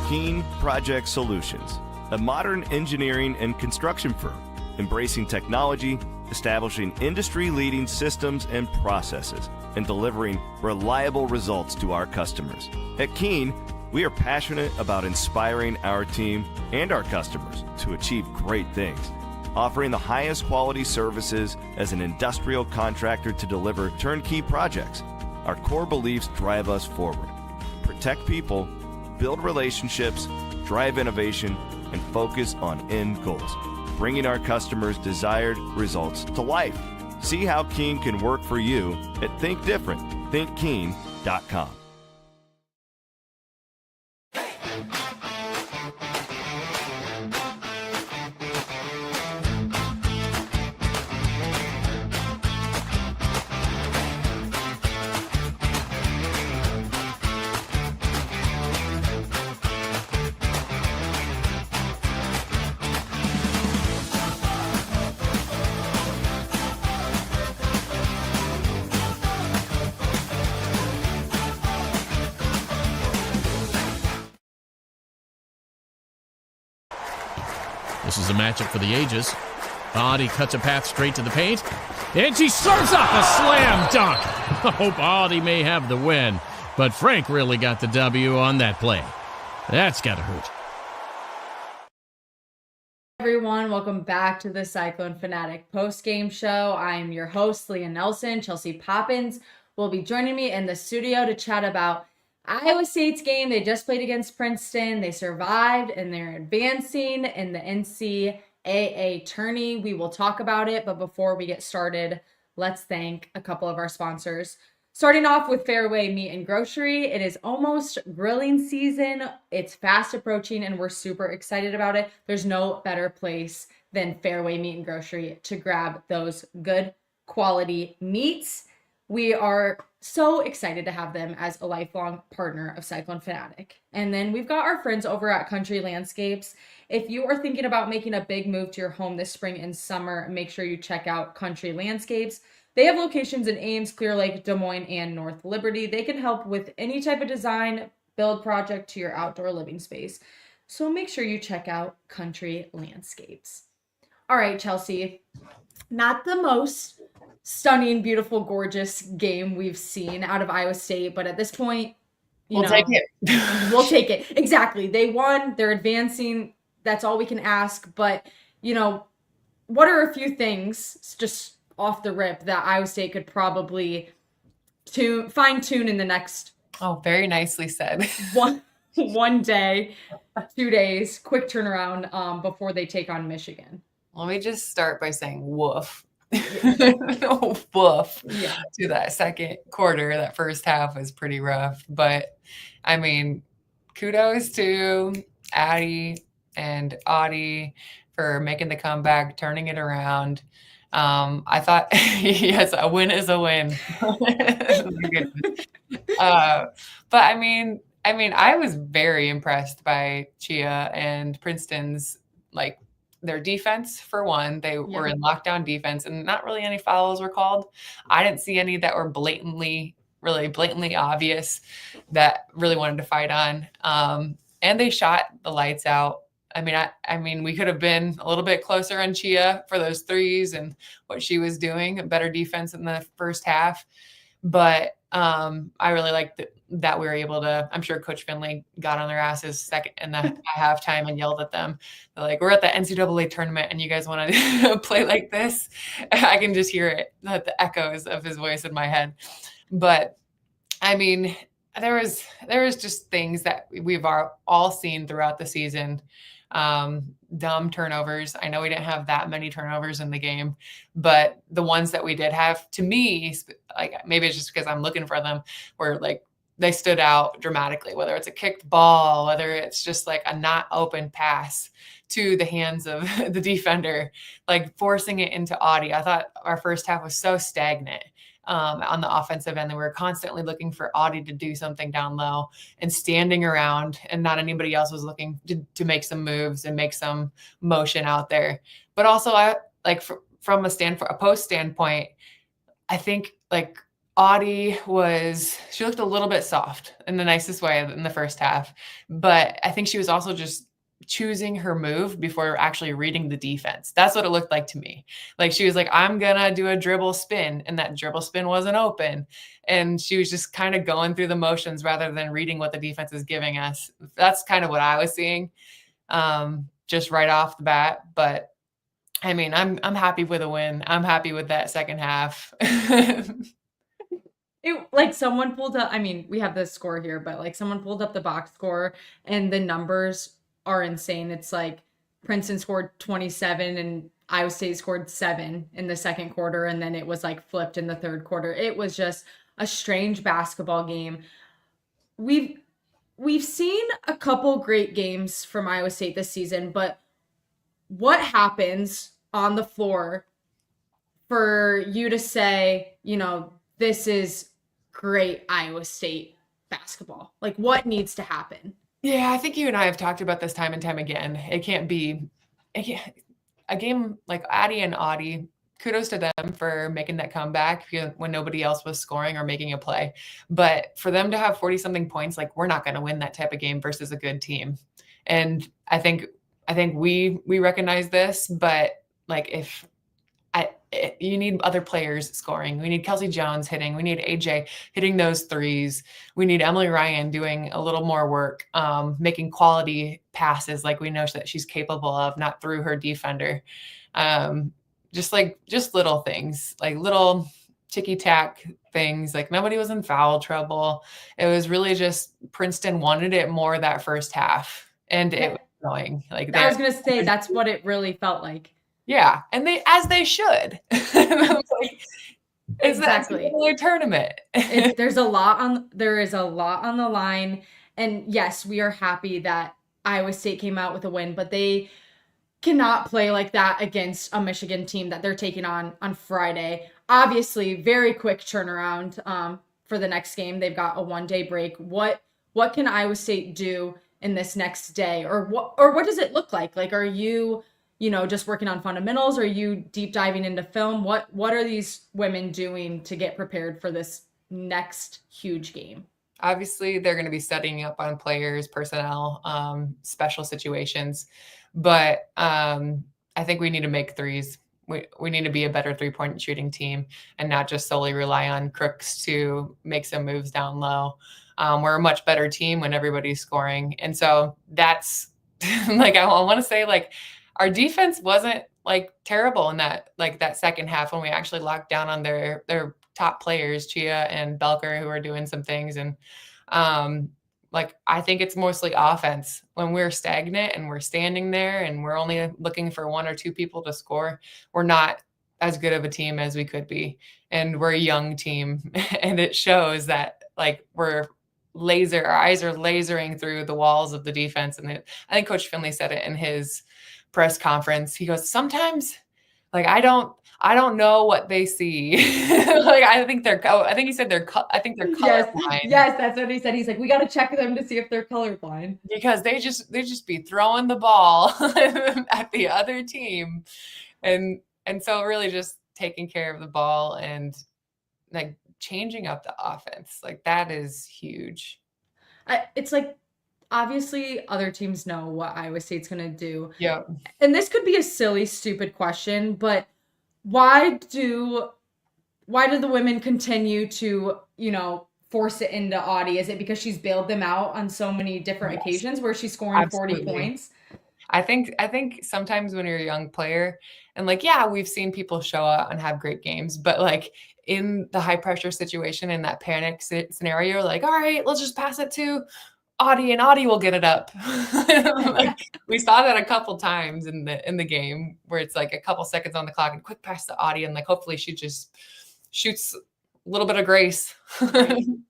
Keen Project Solutions, a modern engineering and construction firm, embracing technology, establishing industry-leading systems and processes, and delivering reliable results to our customers. At Keen, we are passionate about inspiring our team and our customers to achieve great things, offering the highest quality services as an industrial contractor to deliver turnkey projects. Our core beliefs drive us forward. Protect people, build relationships, drive innovation, and focus on end goals, bringing our customers' desired results to life. See how Keen can work for you at thinkthinkeen.com. This is a matchup for the ages. Audi cuts a path straight to the paint, and she serves up a slam dunk. I hope Audi may have the win, but Frank really got the W on that play. That's gotta hurt. Everyone, welcome back to the Cyclone Fanatic post-game show. I'm your host, Leah Nelson. Chelsea Poppens will be joining me in the studio to chat about Iowa State's game. They just played against Princeton. They survived, and they're advancing in the NCAA tourney. We will talk about it, but before we get started, let's thank a couple of our sponsors. Starting off with Fairway Meat and Grocery. It is almost grilling season. It's fast approaching, and we're super excited about it. There's no better place than Fairway Meat and Grocery to grab those good quality meats. We are so excited to have them as a lifelong partner of Cyclone Fanatic. And then we've got our friends over at Country Landscapes. If you are thinking about making a big move to your home this spring and summer, make sure you check out Country Landscapes. They have locations in Ames, Clear Lake, Des Moines, and North Liberty. They can help with any type of design, build project to your outdoor living space. So make sure you check out Country Landscapes. All right, Chelsea, not the most stunning, beautiful, gorgeous game we've seen out of Iowa State, but at this point, we'll take it. We'll take it. Exactly. They won. They're advancing. That's all we can ask. But, what are a few things just off the rip that Iowa State could probably fine-tune in the next... Oh, very nicely said. one day, 2 days, quick turnaround before they take on Michigan. Let me just start by saying woof. Woof. Yeah. To that second quarter. That first half was pretty rough. But, kudos to Addie and Audie for making the comeback, turning it around. I thought, yes, a win is a win. But I was very impressed by Chia and Princeton's, their defense, for one. They were in lockdown defense, and not really any fouls were called. I didn't see any that were blatantly obvious that really wanted to fight on. And they shot the lights out. We could have been a little bit closer on Chia for those threes and what she was doing, a better defense in the first half. But I really liked that we were able to. I'm sure Coach Finley got on their asses second in the halftime and yelled at them. They're like, "We're at the NCAA tournament, and you guys want to play like this?" I can just hear it, the echoes of his voice in my head. But there was just things that we've all seen throughout the season. Dumb turnovers. I know we didn't have that many turnovers in the game, but the ones that we did have, to me, maybe it's just because I'm looking for them, were they stood out dramatically, whether it's a kicked ball, whether it's just a not open pass to the hands of the defender, forcing it into Audie. I thought our first half was so stagnant. On the offensive end, they were constantly looking for Audie to do something down low and standing around, and not anybody else was looking to make some moves and make some motion out there. But also, from a post standpoint, I think Audie she looked a little bit soft in the nicest way in the first half, but I think she was also just choosing her move before actually reading the defense. That's what it looked like to me. Like she was like, I'm gonna do a dribble spin, and that dribble spin wasn't open. And she was just kind of going through the motions rather than reading what the defense is giving us. That's kind of what I was seeing, just right off the bat. But I mean, I'm happy with a win. I'm happy with that second half. Like someone pulled up, I mean, we have the score here, but like someone pulled up the box score and the numbers are insane. It's like Princeton scored 27 and Iowa State scored 7 in the second quarter, and then it was like flipped in the third quarter. It was just a strange basketball game. We've seen a couple great games from Iowa State this season, but what happens on the floor for you to say, this is great Iowa State basketball? Like, what needs to happen? Yeah, I think you and I have talked about this time and time again. It can't be a game like Addie and Audie. Kudos to them for making that comeback when nobody else was scoring or making a play. But for them to have 40-something points, like we're not going to win that type of game versus a good team. And I think we recognize this, but like you need other players scoring. We need Kelsey Jones hitting. We need AJ hitting those threes. We need Emily Ryan doing a little more work, making quality passes like we know that she's capable of, not through her defender. Just little things, like little ticky-tack things. Like nobody was in foul trouble. It was really just Princeton wanted it more that first half, and it was annoying. Like I was gonna say that's what it really felt like. Yeah, and they should. Like, exactly. It's a tournament. There is a lot on the line, and yes, we are happy that Iowa State came out with a win, but they cannot play like that against a Michigan team that they're taking on Friday. Obviously, very quick turnaround for the next game. They've got a 1-day break. What can Iowa State do in this next day, or what does it look like? Like, are you just working on fundamentals? Or are you deep diving into film? What are these women doing to get prepared for this next huge game? Obviously, they're going to be studying up on players, personnel, special situations. But I think we need to make threes. We need to be a better three-point shooting team and not just solely rely on Crooks to make some moves down low. We're a much better team when everybody's scoring. And so that's like, I want to say, like, our defense wasn't like terrible in that second half when we actually locked down on their top players, Chia and Belker, who are doing some things. And I think it's mostly offense. When we're stagnant and we're standing there and we're only looking for 1 or 2 people to score, we're not as good of a team as we could be. And we're a young team, and it shows that like our eyes are lasering through the walls of the defense. And I think Coach Finley said it in his press conference. He goes, sometimes like I don't know what they see. Like I think he said they're colorblind. Yes, that's what he said. He's like, we got to check them to see if they're colorblind, because they just be throwing the ball at the other team, and so really just taking care of the ball and like changing up the offense, like that is huge. It's like, obviously other teams know what Iowa State's going to do. Yeah. And this could be a silly, stupid question, but why do the women continue to, force it into Audie? Is it because she's bailed them out on so many different occasions where she's scoring Absolutely. 40 points? I think sometimes when you're a young player, and like, yeah, we've seen people show up and have great games, but like in the high pressure situation, in that panic scenario, like, all right, let's just pass it to Audie and Audie will get it up. Like, we saw that a couple times in the game where it's like a couple seconds on the clock and quick pass to Audie, and like hopefully she just shoots a little bit of grace.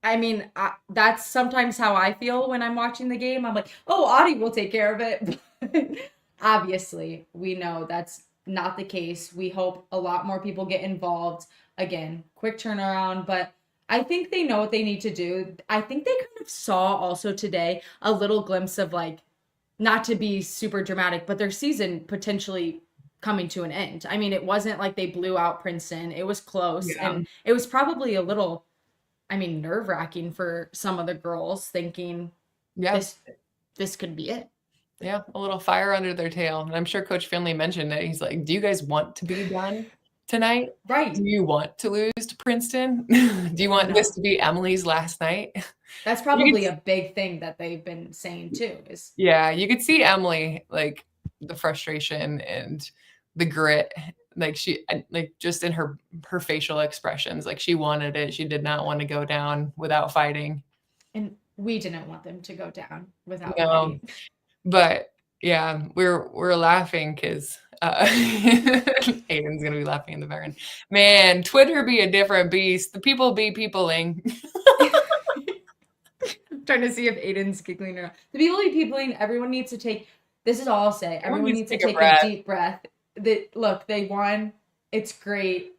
I mean, that's sometimes how I feel when I'm watching the game. I'm like, oh, Audie will take care of it. Obviously, we know that's not the case. We hope a lot more people get involved. Again, quick turnaround, but I think they know what they need to do. I think they kind of saw also today a little glimpse of, like, not to be super dramatic, but their season potentially coming to an end. I mean, it wasn't like they blew out Princeton. It was close, and it was probably a little I mean, nerve-wracking for some of the girls thinking this could be it. Yeah, a little fire under their tail. And I'm sure Coach Finley mentioned it. He's like, do you guys want to be done tonight? Right. Do you want to lose to Princeton? Do you want this to be Emily's last night? That's probably a big thing that they've been saying too. Yeah, you could see Emily, like the frustration and the grit, like just in her facial expressions, like she wanted it. She did not want to go down without fighting. And we didn't want them to go down without fighting. But yeah, we're laughing because Aiden's gonna be laughing in the background. Man, Twitter be a different beast. The people be peopling. I'm trying to see if Aiden's giggling or not. The people be peopling. Everyone needs to take. This is all I'll say. Everyone needs to take a deep breath. Look, they won. It's great.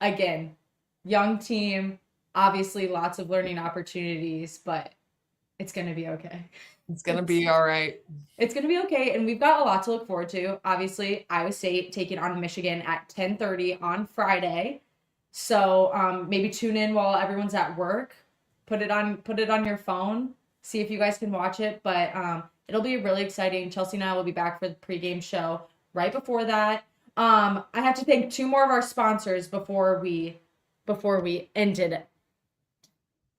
Again, young team. Obviously, lots of learning opportunities, but it's gonna be okay. It's going to be all right. It's going to be okay. And we've got a lot to look forward to. Obviously, Iowa State taking on Michigan at 10:30 on Friday. So maybe tune in while everyone's at work. Put it on your phone. See if you guys can watch it. But it'll be really exciting. Chelsea and I will be back for the pregame show right before that. I have to thank 2 more of our sponsors before we ended it.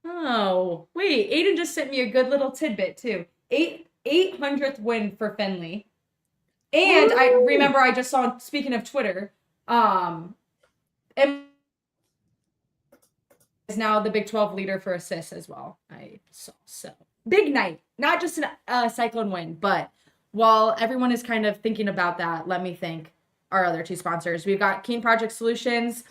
Oh, wait. Aiden just sent me a good little tidbit, too. 800th win for Finley. And woo! I remember I just saw, speaking of Twitter, is now the Big 12 leader for assists as well. I saw. So big night. Not just a Cyclone win, but while everyone is kind of thinking about that, let me thank our other 2 sponsors. We've got Keen Project Solutions.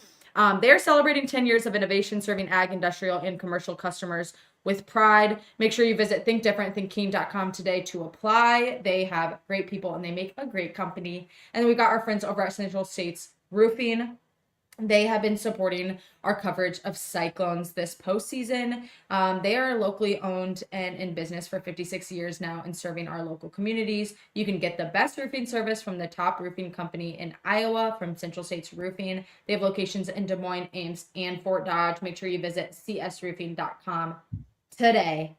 They're celebrating 10 years of innovation, serving ag, industrial, and commercial customers with pride. Make sure you visit thinkdifferentthinkeen.com today to apply. They have great people and they make a great company. And then we got our friends over at Central States Roofing. They have been supporting our coverage of Cyclones this postseason. They are locally owned and in business for 56 years now and serving our local communities. You can get the best roofing service from the top roofing company in Iowa from Central States Roofing. They have locations in Des Moines, Ames, and Fort Dodge. Make sure you visit csroofing.com today.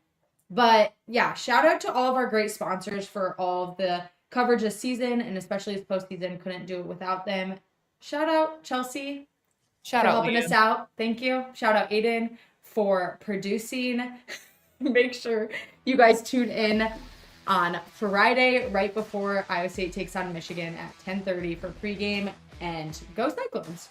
But yeah, shout out to all of our great sponsors for all of the coverage this season, and especially this postseason. Couldn't do it without them. Shout out Chelsea for helping us out. Thank you. Shout out Aiden for producing. Make sure you guys tune in on Friday right before Iowa State takes on Michigan at 10:30 for pregame, and go Cyclones.